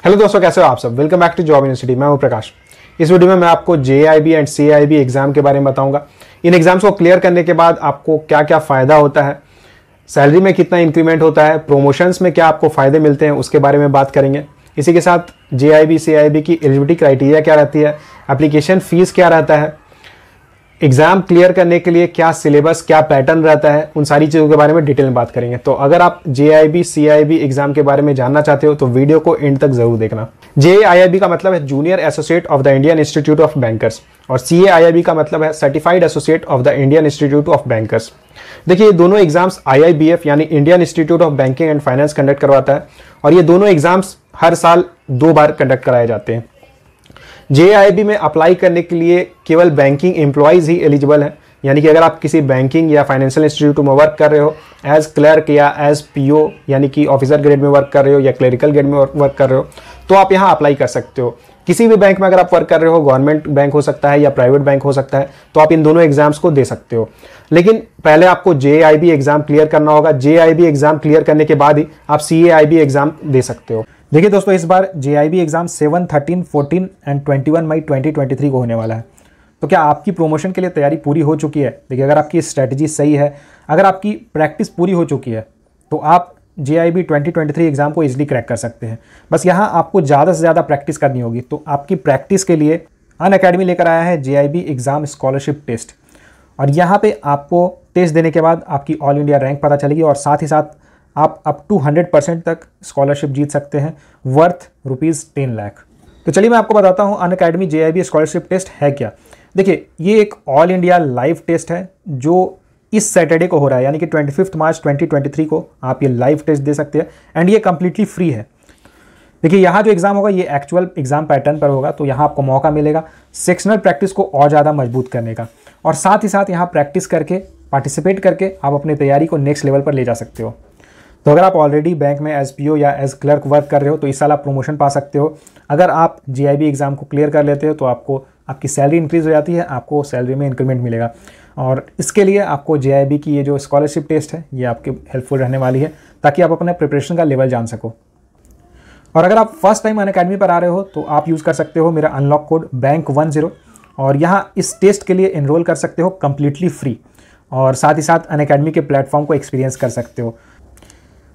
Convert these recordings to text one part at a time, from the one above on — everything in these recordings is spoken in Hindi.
हेलो दोस्तों, कैसे हो आप सब। Welcome back to job university. मैं हूं प्रकाश। इस वीडियो में मैं आपको जेआईबी एंड सीआईबी एग्जाम के बारे में बताऊंगा। इन एग्जाम्स को क्लियर करने के बाद आपको क्या क्या फ़ायदा होता है, सैलरी में कितना इंक्रीमेंट होता है, प्रमोशंस में क्या आपको फ़ायदे मिलते हैं, उसके बारे में बात करेंगे। इसी के साथ जेआईबी सीआईबी की एलिजिबिलिटी क्राइटेरिया क्या रहती है, एप्लीकेशन फ़ीस क्या रहता है, एग्जाम क्लियर करने के लिए क्या सिलेबस, क्या पैटर्न रहता है, उन सारी चीज़ों के बारे में डिटेल में बात करेंगे। तो अगर आप जेआईबी सीआईबी एग्जाम के बारे में जानना चाहते हो तो वीडियो को एंड तक जरूर देखना। जेआईबी का मतलब है junior associate of the Indian institute of bankers और सीएआईबी का मतलब है certified associate of the Indian institute of bankers. देखिए, ये दोनों एग्जाम्स आईआईबीएफ यानी Indian institute of banking and finance conduct करवाता है और ये दोनों एग्जाम्स हर साल 2 बार कंडक्ट कराए जाते हैं। जेआईबी में अप्लाई करने के लिए केवल बैंकिंग एम्प्लॉयज़ ही एलिजिबल हैं, यानी कि अगर आप किसी बैंकिंग या फाइनेंशियल इंस्टीट्यूट में वर्क कर रहे हो एज क्लर्क या एज पीओ यानी कि ऑफिसर ग्रेड में वर्क कर रहे हो या क्लरिकल ग्रेड में वर्क कर रहे हो तो आप यहाँ अप्लाई कर सकते हो। किसी भी बैंक में अगर आप वर्क कर रहे हो, गवर्नमेंट बैंक हो सकता है या प्राइवेट बैंक हो सकता है, तो आप इन दोनों एग्जाम्स को दे सकते हो। लेकिन पहले आपको जेआईबी एग्जाम क्लियर करना होगा। जेआईबी एग्जाम क्लियर करने के बाद ही आप सीएआईबी एग्जाम दे सकते हो। देखिए दोस्तों, इस बार जेआईबी एग्जाम 7, 13, 14 एंड 21 मई 2023 को होने वाला है। तो क्या आपकी प्रमोशन के लिए तैयारी पूरी हो चुकी है? देखिए, अगर आपकी स्ट्रैटेजी सही है, अगर आपकी प्रैक्टिस पूरी हो चुकी है तो आप जेआईबी 2023 एग्जाम को इजीली क्रैक कर सकते हैं। बस यहाँ आपको ज़्यादा से ज़्यादा प्रैक्टिस करनी होगी। तो आपकी प्रैक्टिस के लिए अनअकैडमी लेकर आया है जेआईबी एग्जाम स्कॉलरशिप टेस्ट और यहाँ पे आपको टेस्ट देने के बाद आपकी ऑल इंडिया रैंक पता चलेगी और साथ ही साथ आप अप टू 100% तक स्कॉलरशिप जीत सकते हैं वर्थ ₹10 लाख। तो चलिए मैं आपको बताता हूँ अनअकैडमी जेआईबी स्कॉलरशिप टेस्ट है क्या। देखिए, ये एक ऑल इंडिया लाइव टेस्ट है जो इस सैटरडे को हो रहा है, यानी कि 25 मार्च 2023 को आप ये लाइव टेस्ट दे सकते हैं एंड ये कम्प्लीटली फ्री है। देखिए, यहाँ जो एग्ज़ाम होगा ये एक्चुअल एग्जाम पैटर्न पर होगा, तो यहाँ आपको मौका मिलेगा सेक्शनल प्रैक्टिस को और ज़्यादा मजबूत करने का और साथ ही साथ यहाँ प्रैक्टिस करके, पार्टिसिपेट करके आप अपनी तैयारी को नेक्स्ट लेवल पर ले जा सकते हो। तो अगर आप ऑलरेडी बैंक में एज पीओ या एज क्लर्क वर्क कर रहे हो तो इस साल आप प्रमोशन पा सकते हो। अगर आप जेआईबी एग्जाम को क्लियर कर लेते हो तो आपको आपकी सैलरी इंक्रीज़ हो जाती है, आपको सैलरी में इंक्रीमेंट मिलेगा और इसके लिए आपको जेआईबी की ये जो स्कॉलरशिप टेस्ट है ये आपके हेल्पफुल रहने वाली है ताकि आप अपने प्रिपरेशन का लेवल जान सको। और अगर आप फर्स्ट टाइम अनअकैडमी पर आ रहे हो तो आप यूज़ कर सकते हो मेरा अनलॉक कोड बैंक10 और यहाँ इस टेस्ट के लिए एनरोल कर सकते हो कम्प्लीटली फ्री और साथ ही साथ अनअकैडमी के प्लेटफॉर्म को एक्सपीरियंस कर सकते हो।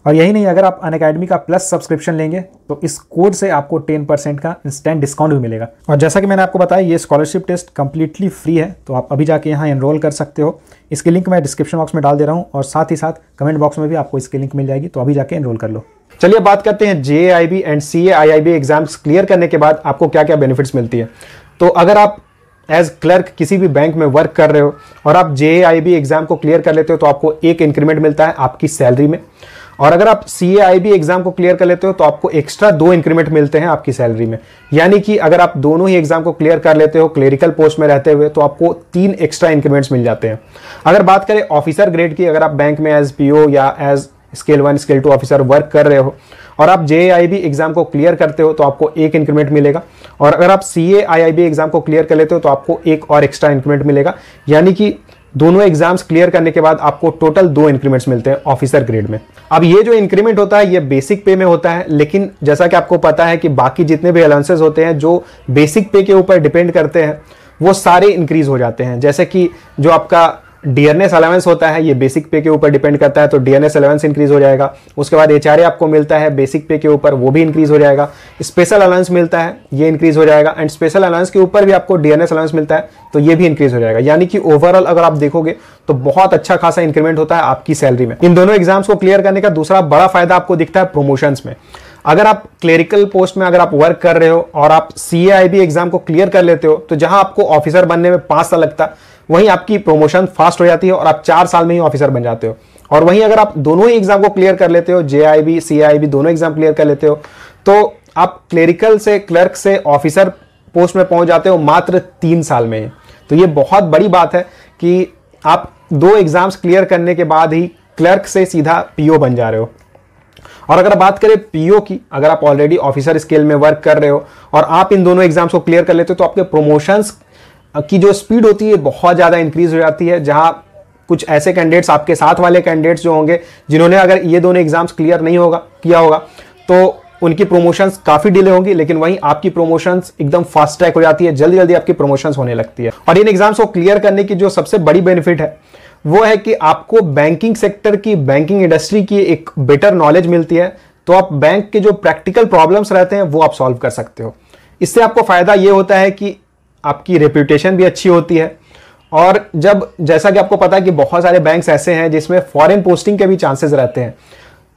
और यही नहीं, अगर आप अनअकैडमी का प्लस सब्सक्रिप्शन लेंगे तो इस कोड से आपको 10% का इंस्टेंट डिस्काउंट भी मिलेगा। और जैसा कि मैंने आपको बताया ये स्कॉलरशिप टेस्ट कम्प्लीटली फ्री है, तो आप अभी जाके यहाँ एनरोल कर सकते हो। इसकी लिंक मैं डिस्क्रिप्शन बॉक्स में डाल दे रहा हूँ और साथ ही साथ कमेंट बॉक्स में भी आपको इसकी लिंक मिल जाएगी, तो अभी जाके एनरोल कर लो। चलिए बात करते हैं जेआईबी एंड सीएआईबी एग्जाम्स क्लियर करने के बाद आपको क्या क्या बेनिफिट्स मिलती है। तो अगर आप एज क्लर्क किसी भी बैंक में वर्क कर रहे हो और आप जेआईबी एग्जाम को क्लियर कर लेते हो तो आपको 1 इंक्रीमेंट मिलता है आपकी सैलरी में। और अगर आप सीएआईबी एग्जाम को क्लियर कर लेते हो तो आपको एक्स्ट्रा 2 इंक्रीमेंट मिलते हैं आपकी सैलरी में। यानी कि अगर आप दोनों ही एग्जाम को क्लियर कर लेते हो क्लेरिकल पोस्ट में रहते हुए तो आपको 3 एक्स्ट्रा इंक्रीमेंट्स मिल जाते हैं। अगर बात करें ऑफिसर ग्रेड की, अगर आप बैंक में एज पीओ या as scale 1 scale 2 officer work कर रहे हो और आप जेआईबी एग्जाम को क्लियर करते हो तो आपको 1 इंक्रीमेंट मिलेगा और अगर आप सीएआईबी एग्जाम को क्लियर कर लेते हो तो आपको 1 और एक्स्ट्रा इंक्रीमेंट मिलेगा। यानी कि दोनों एग्जाम्स क्लियर करने के बाद आपको टोटल 2 इंक्रीमेंट्स मिलते हैं ऑफिसर ग्रेड में। अब ये जो इंक्रीमेंट होता है ये बेसिक पे में होता है, लेकिन जैसा कि आपको पता है कि बाकी जितने भी अलाउंसेस होते हैं जो बेसिक पे के ऊपर डिपेंड करते हैं वो सारे इंक्रीज हो जाते हैं। जैसे कि जो आपका डीएनएस अलाउंस होता है ये बेसिक पे के ऊपर डिपेंड करता है, तो डीएनएस अलाउंस इंक्रीज हो जाएगा। उसके बाद एचआरए आपको मिलता है बेसिक पे के ऊपर, वो भी इंक्रीज हो जाएगा। स्पेशल अलाउंस मिलता है, ये इंक्रीज हो जाएगा एंड स्पेशल अलाउंस के ऊपर भी आपको डीएनएस अलाउंस मिलता है तो ये भी इंक्रीज हो जाएगा। यानी कि ओवरऑल अगर आप देखोगे तो बहुत अच्छा खासा इंक्रीमेंट होता है आपकी सैलरी में। इन दोनों एग्जाम्स को क्लियर करने का दूसरा बड़ा फायदा आपको दिखता है प्रमोशंस में। अगर आप क्लेरिकल पोस्ट में अगर आप वर्क कर रहे हो और आप सीएआईबी एग्जाम को क्लियर कर लेते हो तो जहां आपको ऑफिसर बनने में 5 साल लगता है वहीं आपकी प्रमोशन फास्ट हो जाती है और आप 4 साल में ही ऑफिसर बन जाते हो। और वहीं अगर आप दोनों ही एग्जाम को क्लियर कर लेते हो, जेआईबी सीआईबी दोनों एग्जाम क्लियर कर लेते हो, तो आप क्लेरिकल से क्लर्क से ऑफिसर पोस्ट में पहुंच जाते हो मात्र 3 साल में। तो ये बहुत बड़ी बात है कि आप 2 एग्जाम्स क्लियर करने के बाद ही क्लर्क से सीधा पीओ बन जा रहे हो। और अगर बात करें पीओ की, अगर आप ऑलरेडी ऑफिसर स्केल में वर्क कर रहे हो और आप इन दोनों एग्जाम्स को क्लियर कर लेते हो तो आपके प्रमोशंस की जो स्पीड होती है बहुत ज़्यादा इंक्रीज हो जाती है। जहां कुछ ऐसे कैंडिडेट्स, आपके साथ वाले कैंडिडेट्स जो होंगे जिन्होंने अगर ये दोनों एग्जाम्स क्लियर नहीं किया होगा तो उनकी प्रमोशंस काफी डिले होंगी, लेकिन वहीं आपकी प्रमोशंस एकदम फास्ट ट्रैक हो जाती है, जल्दी जल्दी आपकी प्रमोशंस होने लगती है। और इन एग्जाम्स को क्लियर करने की जो सबसे बड़ी बेनिफिट है वो है कि आपको बैंकिंग सेक्टर की, बैंकिंग इंडस्ट्री की एक बेटर नॉलेज मिलती है। तो आप बैंक के जो प्रैक्टिकल प्रॉब्लम्स रहते हैं वो आप सॉल्व कर सकते हो। इससे आपको फायदा ये होता है कि आपकी रेप्यूटेशन भी अच्छी होती है। और जब, जैसा कि आपको पता है कि बहुत सारे बैंक्स ऐसे हैं जिसमें फॉरेन पोस्टिंग के भी चांसेस रहते हैं,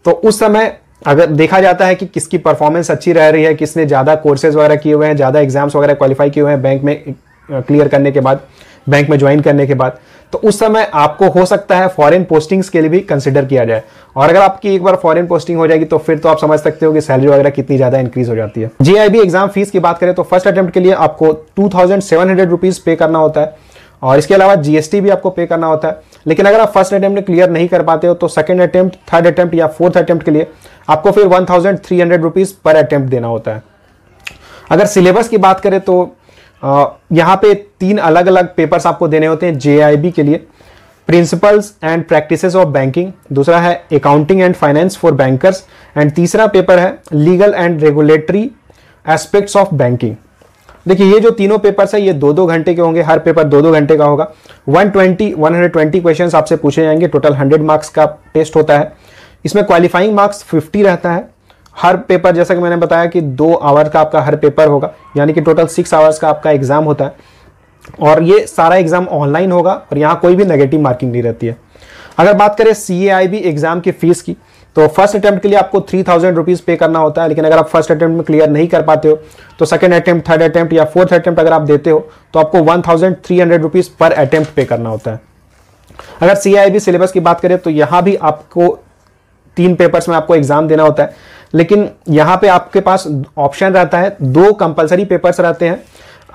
तो उस समय अगर देखा जाता है कि किसकी परफॉर्मेंस अच्छी रह रही है, किसने ज़्यादा कोर्सेज वगैरह किए हुए हैं, ज़्यादा एग्जाम्स वगैरह क्वालिफाई किए हुए हैं बैंक में क्लियर करने के बाद, बैंक में ज्वाइन करने के बाद, तो उस समय आपको हो सकता है फॉरेन पोस्टिंग्स के लिए भी कंसिडर किया जाए। और अगर आपकी एक बार फॉरेन पोस्टिंग हो जाएगी तो फिर तो आप समझ सकते हो कि सैलरी वगैरह कितनी ज़्यादा इंक्रीज हो जाती है। JIB एग्जाम फीस की बात करें तो फर्स्ट अटेम्प्ट के लिए आपको 2700 रुपीज़ पे करना होता है, और इसके अलावा GST भी आपको पे करना होता है। लेकिन अगर आप फर्स्ट अटेम्प्ट में क्लियर नहीं कर पाते हो तो सेकंड अटेम्प्ट, थर्ड अटेम्प्ट या फोर्थ अटेम्प्ट के लिए आपको फिर 1300 रुपीज़ पर अटेम्प्ट देना होता है। अगर सिलेबस की बात करें तो यहाँ पे 3 अलग अलग पेपर्स आपको देने होते हैं JIB के लिए। Principles and practices of banking, दूसरा है accounting and finance for bankers, and तीसरा पेपर है legal and regulatory aspects of banking. देखिए ये जो तीनों पेपर्स है ये 2-2 घंटे के होंगे, हर पेपर 2-2 घंटे का होगा। 120 क्वेश्चंस आपसे पूछे जाएंगे, टोटल 100 मार्क्स का टेस्ट होता है। इसमें क्वालिफाइंग मार्क्स 50 रहता है। हर पेपर, जैसा कि मैंने बताया कि 2 आवर का आपका हर पेपर होगा, यानी कि टोटल 6 आवर्स का आपका एग्जाम होता है। और ये सारा एग्जाम ऑनलाइन होगा और यहाँ कोई भी नेगेटिव मार्किंग नहीं रहती है। अगर बात करें CAIB एग्जाम की फीस की, तो फर्स्ट अटेम्प्ट के लिए आपको 3000 रुपीज़ पे करना होता है। लेकिन अगर आप फर्स्ट अटेम्प्ट में क्लियर नहीं कर पाते हो तो सेकंड अटेम्प्ट, थर्ड अटेम्प्ट या फोर्थ अटेम्प्ट अगर आप देते हो तो आपको 1300 रुपीज़ पर अटेम्प्ट पे करना होता है। अगर CAIB सिलेबस की बात करें तो यहाँ भी आपको 3 पेपर्स में आपको एग्जाम देना होता है, लेकिन यहाँ पे आपके पास ऑप्शन रहता है, 2 कंपलसरी पेपर्स रहते हैं,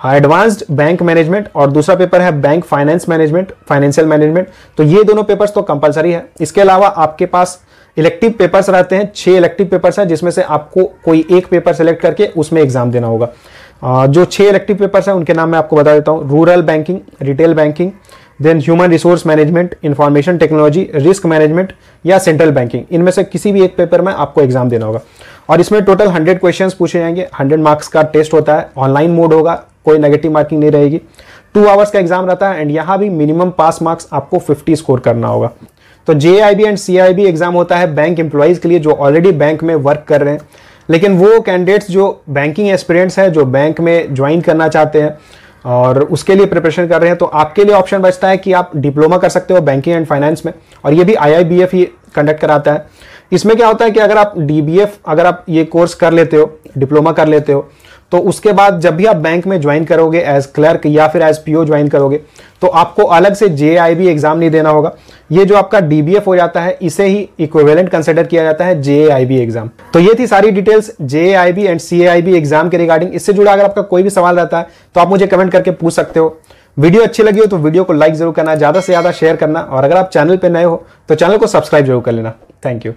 एडवांस्ड बैंक मैनेजमेंट और दूसरा पेपर है bank finance management, financial management. तो ये दोनों पेपर्स तो कंपलसरी है। इसके अलावा आपके पास इलेक्टिव पेपर्स रहते हैं, 6 इलेक्टिव पेपर्स हैं, जिसमें से आपको कोई एक पेपर सेलेक्ट करके उसमें एग्जाम देना होगा। जो 6 इलेक्टिव पेपर्स हैं उनके नाम मैं आपको बता देता हूँ। Rural banking, retail banking, then human resource management, information technology, risk management या सेंट्रल बैंकिंग। इनमें से किसी भी एक पेपर में आपको एग्जाम देना होगा। और इसमें टोटल 100 क्वेश्चंस पूछे जाएंगे, 100 मार्क्स का टेस्ट होता है, ऑनलाइन मोड होगा, कोई नेगेटिव मार्किंग नहीं रहेगी। 2 आवर्स का एग्जाम रहता है एंड यहाँ भी मिनिमम पास मार्क्स आपको 50 स्कोर करना होगा। तो JIB एंड CIB एग्जाम होता है बैंक एम्प्लॉइज के लिए जो ऑलरेडी बैंक में वर्क कर रहे हैं। लेकिन वो कैंडिडेट्स जो बैंकिंग एस्पिरेंट्स हैं, जो बैंक में ज्वाइन करना चाहते हैं और उसके लिए प्रिपरेशन कर रहे हैं, तो आपके लिए ऑप्शन बचता है कि आप डिप्लोमा कर सकते हो बैंकिंग एंड फाइनेंस में, और ये भी IIBF ही कंडक्ट कराता है। इसमें क्या होता है कि अगर आप DBF, अगर आप ये कोर्स कर लेते हो, डिप्लोमा कर लेते हो, तो उसके बाद जब भी आप बैंक में ज्वाइन करोगे एज क्लर्क या फिर एज PO ज्वाइन करोगे तो आपको अलग से JIB एग्जाम नहीं देना होगा। ये जो आपका DBF हो जाता है इसे ही इक्विवेलेंट कंसिडर किया जाता है JIB एग्जाम। तो ये थी सारी details JIB and CIB exam के रिगार्डिंग। इससे जुड़ा अगर आपका कोई भी सवाल रहता है तो आप मुझे कमेंट करके पूछ सकते हो। वीडियो अच्छी लगी हो तो वीडियो को लाइक जरूर करना, ज्यादा से ज्यादा शेयर करना, और अगर आप चैनल पर नए हो तो चैनल को सब्सक्राइब जरूर कर लेना। Thank you.